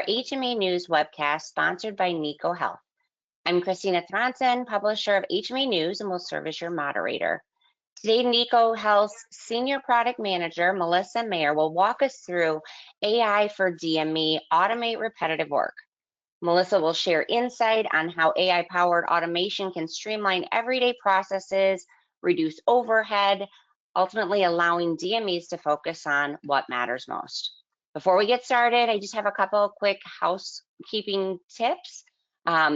HME News webcast sponsored by Niko Health. I'm Christina Thronson, publisher of HME News, and will serve as your moderator. Today, Niko Health's Senior Product Manager, Melissa Mayer, will walk us through AI for DME, automate repetitive work. Melissa will share insight on how AI-powered automation can streamline everyday processes, reduce overhead, ultimately allowing DMEs to focus on what matters most. Before we get started, I just have a couple of quick housekeeping tips.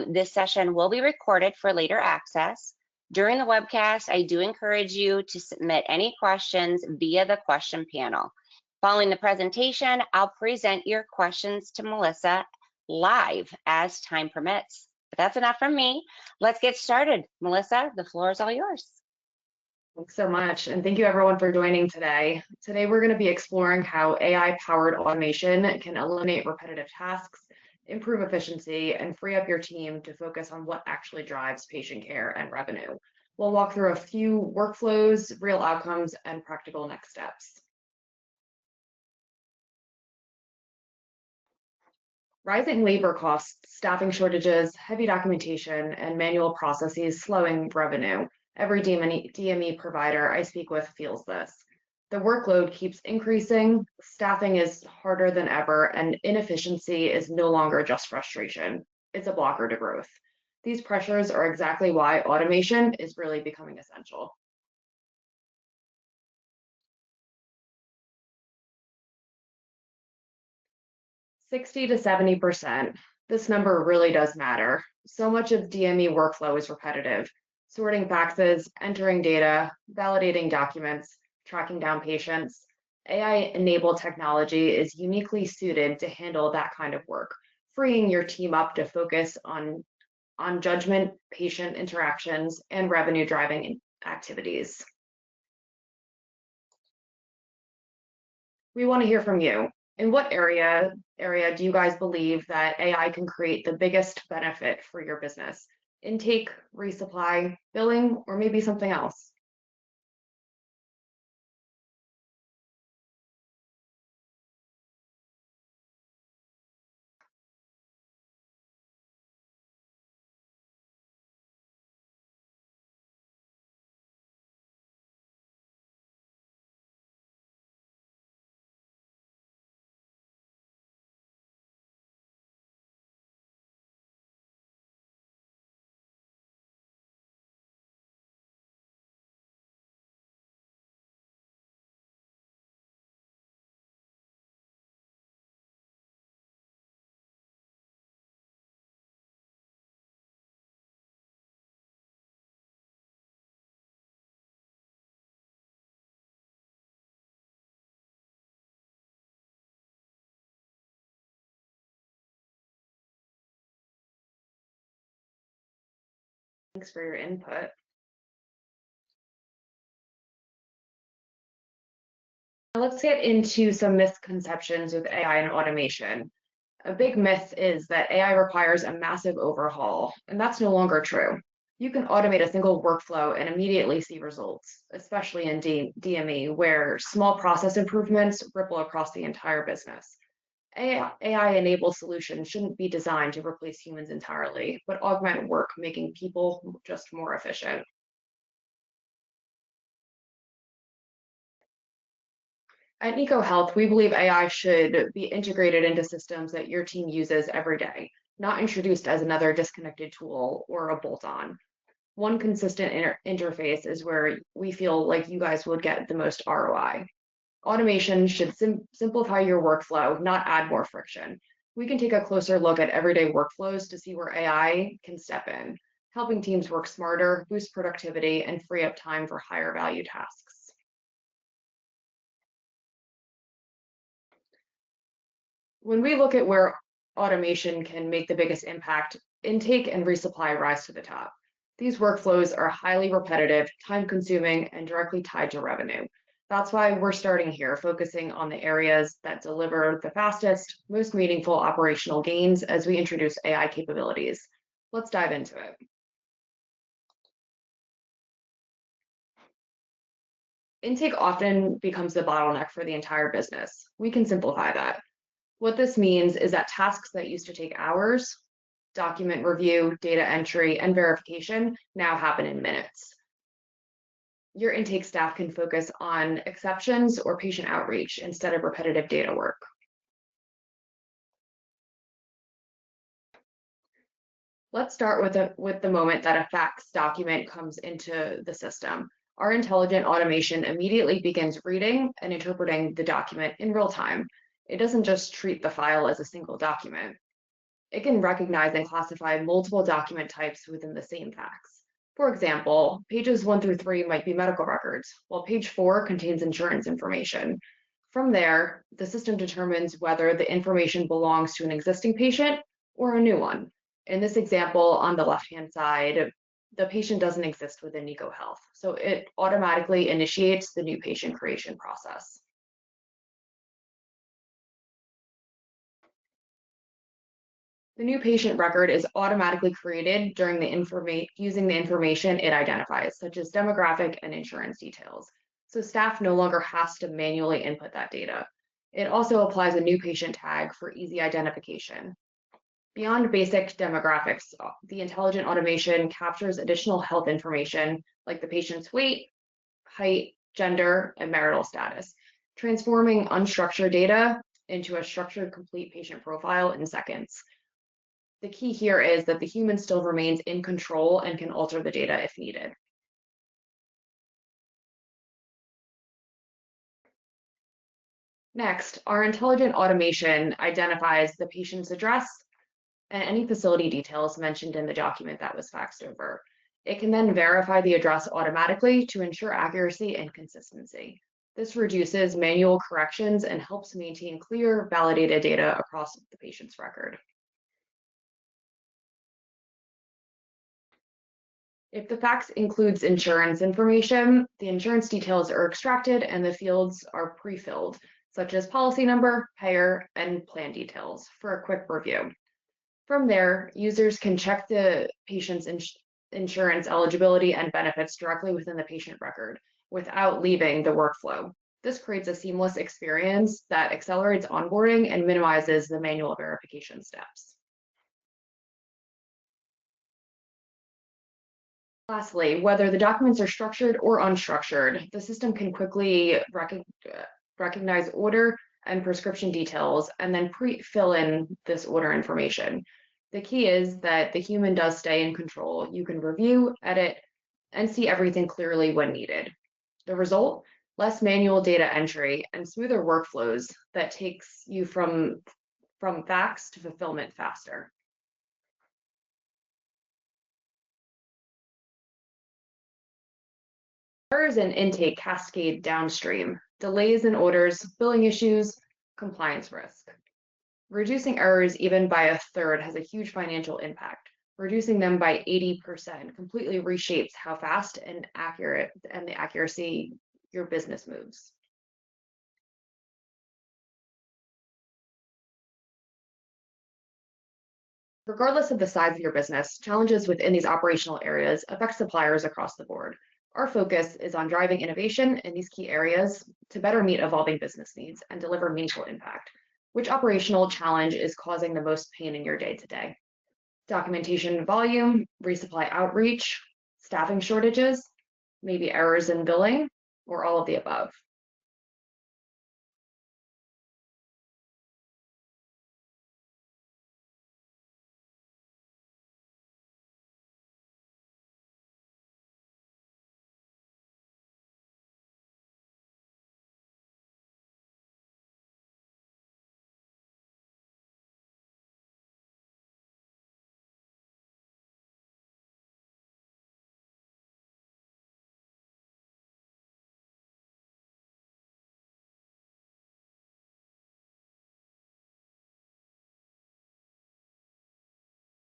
This session will be recorded for later access. During the webcast, I do encourage you to submit any questions via the question panel. Following the presentation, I'll present your questions to Melissa live as time permits. But that's enough from me. Let's get started. Melissa, the floor is all yours. Thanks so much, and thank you everyone for joining today. Today we're going to be exploring how AI-powered automation can eliminate repetitive tasks, improve efficiency, and free up your team to focus on what actually drives patient care and revenue. We'll walk through a few workflows, real outcomes, and practical next steps. Rising labor costs, staffing shortages, heavy documentation, and manual processes slowing revenue. Every DME provider I speak with feels this. The workload keeps increasing, staffing is harder than ever, and inefficiency is no longer just frustration. It's a blocker to growth. These pressures are exactly why automation is really becoming essential. $60 to 70%. This number really does matter. So much of DME workflow is repetitive. Sorting faxes, entering data, validating documents, tracking down patients. AI-enabled technology is uniquely suited to handle that kind of work, freeing your team up to focus on judgment, patient interactions, and revenue-driving activities. We want to hear from you. In what area do you guys believe that AI can create the biggest benefit for your business? Intake, resupply, billing, or maybe something else? Thanks for your input. Now let's get into some misconceptions with AI and automation. A big myth is that AI requires a massive overhaul, and that's no longer true. You can automate a single workflow and immediately see results, especially in DME, where small process improvements ripple across the entire business. AI-enabled solutions shouldn't be designed to replace humans entirely, but augment work, making people just more efficient. At Niko Health, we believe AI should be integrated into systems that your team uses every day, not introduced as another disconnected tool or a bolt-on. One consistent interface is where we feel like you guys would get the most ROI. Automation should simplify your workflow, not add more friction. We can take a closer look at everyday workflows to see where AI can step in, helping teams work smarter, boost productivity, and free up time for higher value tasks. When we look at where automation can make the biggest impact, intake and resupply rise to the top. These workflows are highly repetitive, time-consuming, and directly tied to revenue. That's why we're starting here, focusing on the areas that deliver the fastest, most meaningful operational gains as we introduce AI capabilities. Let's dive into it. Intake often becomes the bottleneck for the entire business. We can simplify that. What this means is that tasks that used to take hours, document review, data entry, and verification, now happen in minutes. Your intake staff can focus on exceptions or patient outreach instead of repetitive data work. Let's start with the moment that a fax document comes into the system. Our intelligent automation immediately begins reading and interpreting the document in real time. It doesn't just treat the file as a single document. It can recognize and classify multiple document types within the same fax. For example, pages 1 through 3 might be medical records, while page 4 contains insurance information. From there, the system determines whether the information belongs to an existing patient or a new one. In this example, on the left-hand side, the patient doesn't exist within Niko Health, so it automatically initiates the new patient creation process. The new patient record is automatically created during using the information it identifies, such as demographic and insurance details. So staff no longer has to manually input that data. It also applies a new patient tag for easy identification. Beyond basic demographics, the intelligent automation captures additional health information like the patient's weight, height, gender, and marital status, transforming unstructured data into a structured, complete patient profile in seconds. The key here is that the human still remains in control and can alter the data if needed. Next, our intelligent automation identifies the patient's address and any facility details mentioned in the document that was faxed over. It can then verify the address automatically to ensure accuracy and consistency. This reduces manual corrections and helps maintain clear, validated data across the patient's record. If the fax includes insurance information, the insurance details are extracted and the fields are pre-filled, such as policy number, payer, and plan details for a quick review. From there, users can check the patient's insurance eligibility and benefits directly within the patient record without leaving the workflow. This creates a seamless experience that accelerates onboarding and minimizes the manual verification steps. Lastly, whether the documents are structured or unstructured, the system can quickly recognize order and prescription details and then fill in this order information. The key is that the human does stay in control. You can review, edit, and see everything clearly when needed. The result? Less manual data entry and smoother workflows that takes you from fax to fulfillment faster. Errors in intake cascade downstream, delays in orders, billing issues, compliance risk. Reducing errors even by a third has a huge financial impact. Reducing them by 80% completely reshapes how fast and accurate and the accuracy your business moves. Regardless of the size of your business, challenges within these operational areas affect suppliers across the board. Our focus is on driving innovation in these key areas to better meet evolving business needs and deliver meaningful impact. Which operational challenge is causing the most pain in your day-to-day? Documentation volume, resupply outreach, staffing shortages, maybe errors in billing, or all of the above?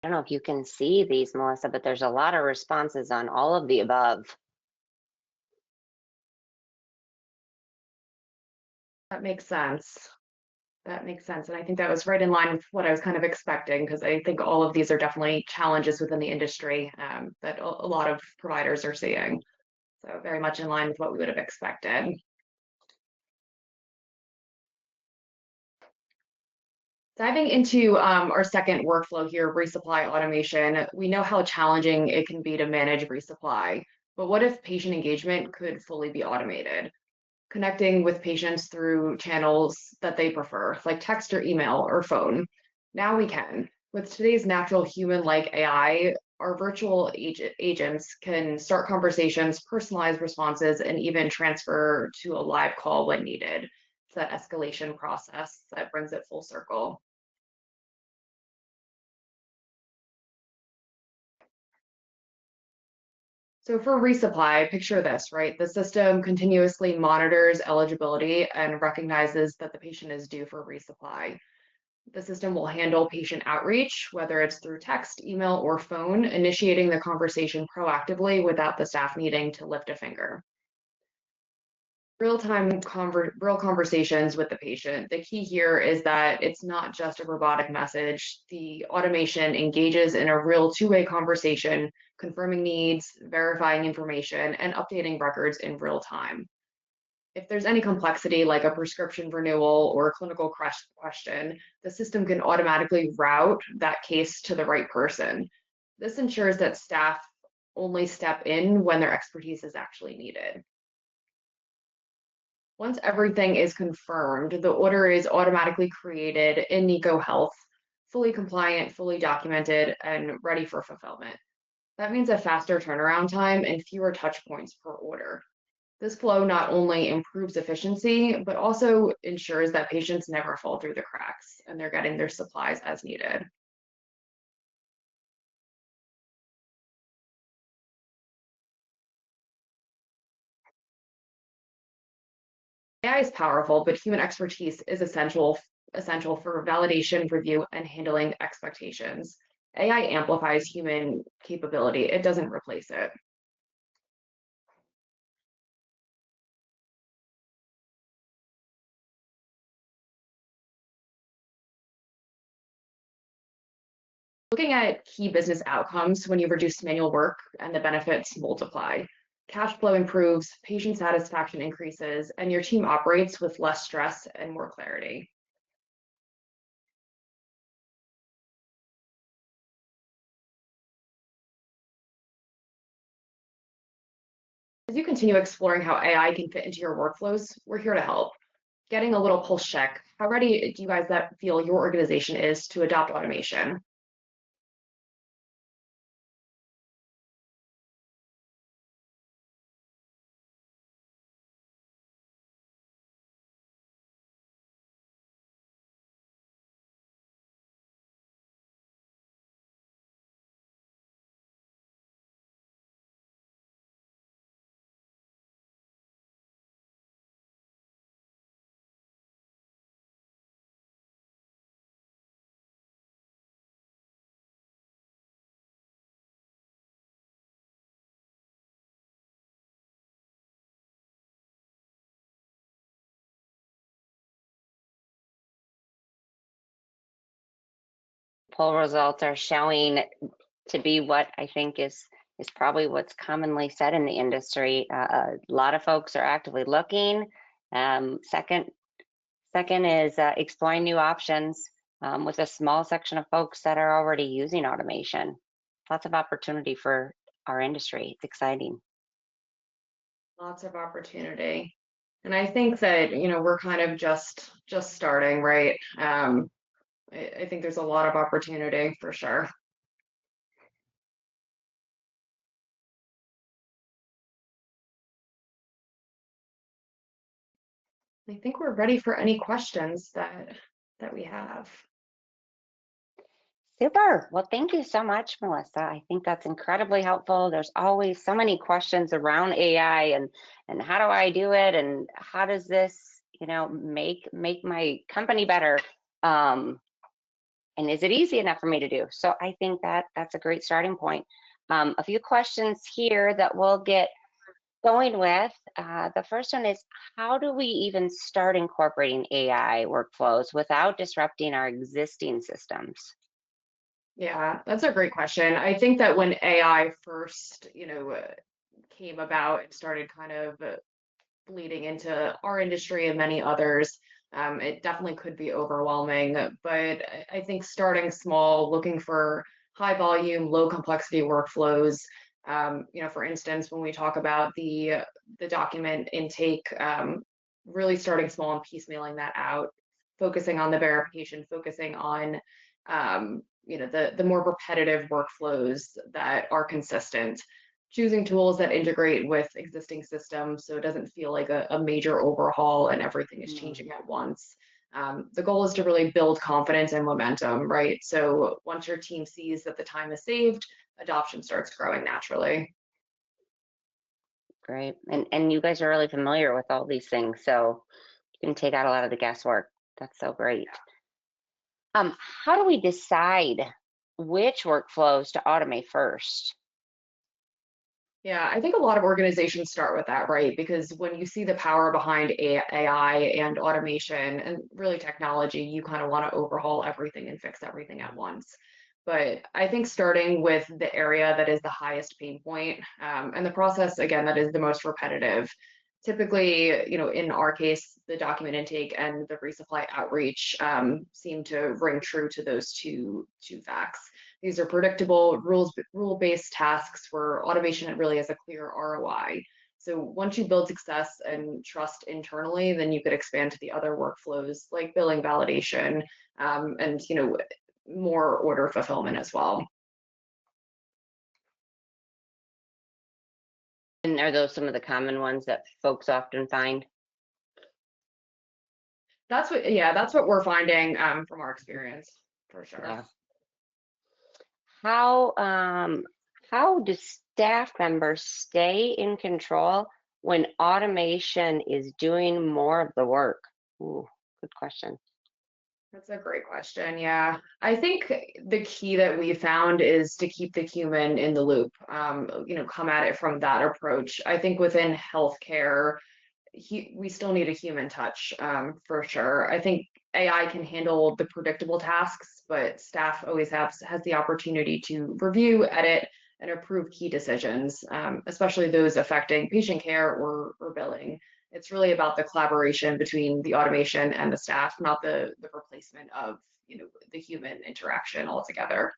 I don't know if you can see these, Melissa, but there's a lot of responses on all of the above. That makes sense. That makes sense. And I think that was right in line with what I was kind of expecting, because I think all of these are definitely challenges within the industry that a lot of providers are seeing. So very much in line with what we would have expected. Diving into our second workflow here, resupply automation, we know how challenging it can be to manage resupply. But what if patient engagement could fully be automated? Connecting with patients through channels that they prefer, like text or email or phone. Now we can. With today's natural human-like AI, our virtual agents can start conversations, personalize responses, and even transfer to a live call when needed. It's that escalation process that brings it full circle. So for resupply, picture this, right? The system continuously monitors eligibility and recognizes that the patient is due for resupply. The system will handle patient outreach, whether it's through text, email, or phone, initiating the conversation proactively without the staff needing to lift a finger. Real conversations with the patient. The key here is that it's not just a robotic message. The automation engages in a real two-way conversation, confirming needs, verifying information, and updating records in real time. If there's any complexity like a prescription renewal or a clinical question, the system can automatically route that case to the right person. This ensures that staff only step in when their expertise is actually needed. Once everything is confirmed, the order is automatically created in Niko Health, fully compliant, fully documented, and ready for fulfillment. That means a faster turnaround time and fewer touch points per order. This flow not only improves efficiency, but also ensures that patients never fall through the cracks and they're getting their supplies as needed. AI is powerful, but human expertise is essential for validation, review, and handling expectations. AI amplifies human capability. It doesn't replace it. Looking at key business outcomes, when you reduce manual work and the benefits multiply. Cash flow improves, patient satisfaction increases, and your team operates with less stress and more clarity. As you continue exploring how AI can fit into your workflows, we're here to help. Getting a little pulse check. How ready do you guys that feel your organization is to adopt automation? Poll results are showing to be what I think is probably what's commonly said in the industry. A lot of folks are actively looking. Second is exploring new options with a small section of folks that are already using automation. Lots of opportunity for our industry. It's exciting. Lots of opportunity. And I think that, we're kind of just starting, right? I think there's a lot of opportunity for sure. I think we're ready for any questions that we have. Super. Well, thank you so much, Melissa. I think that's incredibly helpful. There's always so many questions around AI and how do I do it and how does this, make my company better? And is it easy enough for me to do? So I think that's a great starting point. A few questions here that we'll get going with. The first one is, how do we even start incorporating AI workflows without disrupting our existing systems? Yeah, that's a great question. I think that when AI first, came about and started kind of bleeding into our industry and many others, It definitely could be overwhelming, but I think starting small, looking for high volume, low complexity workflows. For instance, when we talk about the document intake, really starting small and piecemealing that out, focusing on the verification, focusing on the more repetitive workflows that are consistent, choosing tools that integrate with existing systems so it doesn't feel like a major overhaul and everything is changing at once. The goal is to really build confidence and momentum, right? So once your team sees that the time is saved, adoption starts growing naturally. Great. And you guys are really familiar with all these things, so you can take out a lot of the guesswork. That's so great. How do we decide which workflows to automate first? Yeah, I think a lot of organizations start with that, right? Because when you see the power behind AI and automation and really technology, you kind of want to overhaul everything and fix everything at once. But I think starting with the area that is the highest pain point, and the process, again, that is the most repetitive. Typically, in our case, the document intake and the resupply outreach seem to ring true to those two facts. These are predictable, rule-based tasks where automation really has a clear ROI. So once you build success and trust internally, then you could expand to the other workflows like billing validation, and more order fulfillment as well. And are those some of the common ones that folks often find? That's what we're finding from our experience for sure. Yeah. How do staff members stay in control when automation is doing more of the work? Ooh, good question. That's a great question. Yeah. I think the key that we found is to keep the human in the loop, come at it from that approach. I think within healthcare, we still need a human touch, for sure. I think AI can handle the predictable tasks, but staff always has the opportunity to review, edit, and approve key decisions, especially those affecting patient care or billing. It's really about the collaboration between the automation and the staff, not the replacement of the human interaction altogether.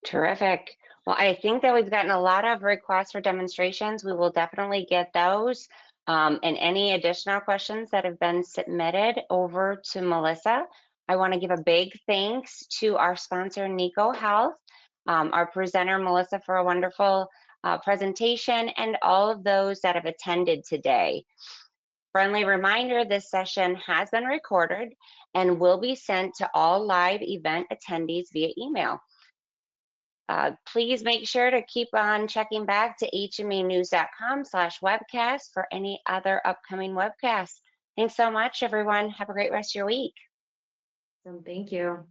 Terrific. Well, I think that we've gotten a lot of requests for demonstrations. We will definitely get those. And any additional questions that have been submitted over to Melissa. I want to give a big thanks to our sponsor, Niko Health, our presenter, Melissa, for a wonderful presentation, and all of those that have attended today. Friendly reminder, this session has been recorded and will be sent to all live event attendees via email. Please make sure to keep on checking back to hmenews.com/webcast for any other upcoming webcasts. Thanks so much, everyone. Have a great rest of your week. Thank you.